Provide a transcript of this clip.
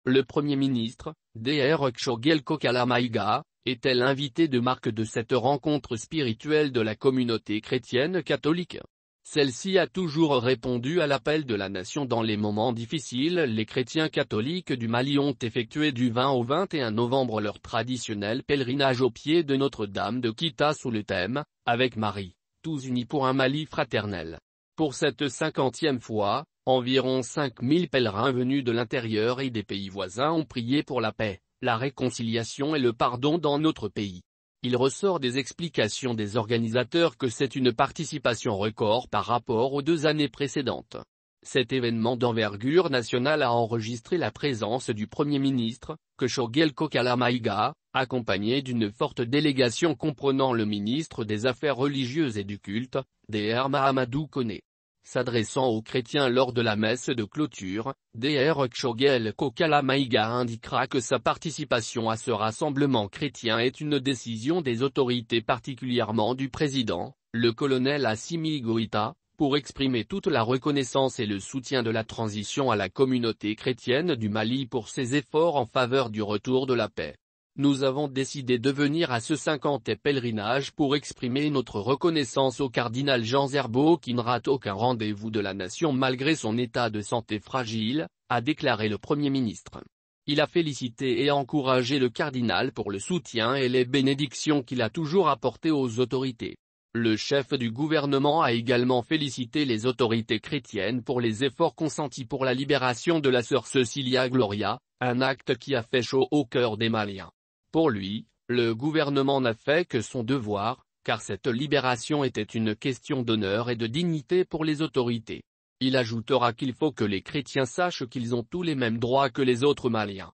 Le Premier ministre, Dr Choguel Kokala Maïga, était l'invité de marque de cette rencontre spirituelle de la communauté chrétienne catholique. Celle-ci a toujours répondu à l'appel de la nation dans les moments difficiles. Les chrétiens catholiques du Mali ont effectué du 20 au 21 novembre leur traditionnel pèlerinage au pied de Notre-Dame de Kita sous le thème « Avec Marie, tous unis pour un Mali fraternel ». Pour cette 50e fois, environ 5000 pèlerins venus de l'intérieur et des pays voisins ont prié pour la paix, la réconciliation et le pardon dans notre pays. Il ressort des explications des organisateurs que c'est une participation record par rapport aux 2 années précédentes. Cet événement d'envergure nationale a enregistré la présence du Premier ministre, Choguel Kokala Maïga, accompagné d'une forte délégation comprenant le ministre des Affaires religieuses et du culte, Dr Mahamadou Koné. S'adressant aux chrétiens lors de la messe de clôture, Dr Choguel Kokala Maïga indiquera que sa participation à ce rassemblement chrétien est une décision des autorités, particulièrement du président, le colonel Assimi Goïta, pour exprimer toute la reconnaissance et le soutien de la transition à la communauté chrétienne du Mali pour ses efforts en faveur du retour de la paix. Nous avons décidé de venir à ce 50e pèlerinage pour exprimer notre reconnaissance au cardinal Jean Zerbo qui ne rate aucun rendez-vous de la nation malgré son état de santé fragile, a déclaré le Premier ministre. Il a félicité et encouragé le cardinal pour le soutien et les bénédictions qu'il a toujours apportées aux autorités. Le chef du gouvernement a également félicité les autorités chrétiennes pour les efforts consentis pour la libération de la sœur Cecilia Gloria, un acte qui a fait chaud au cœur des Maliens. Pour lui, le gouvernement n'a fait que son devoir, car cette libération était une question d'honneur et de dignité pour les autorités. Il ajoutera qu'il faut que les chrétiens sachent qu'ils ont tous les mêmes droits que les autres Maliens.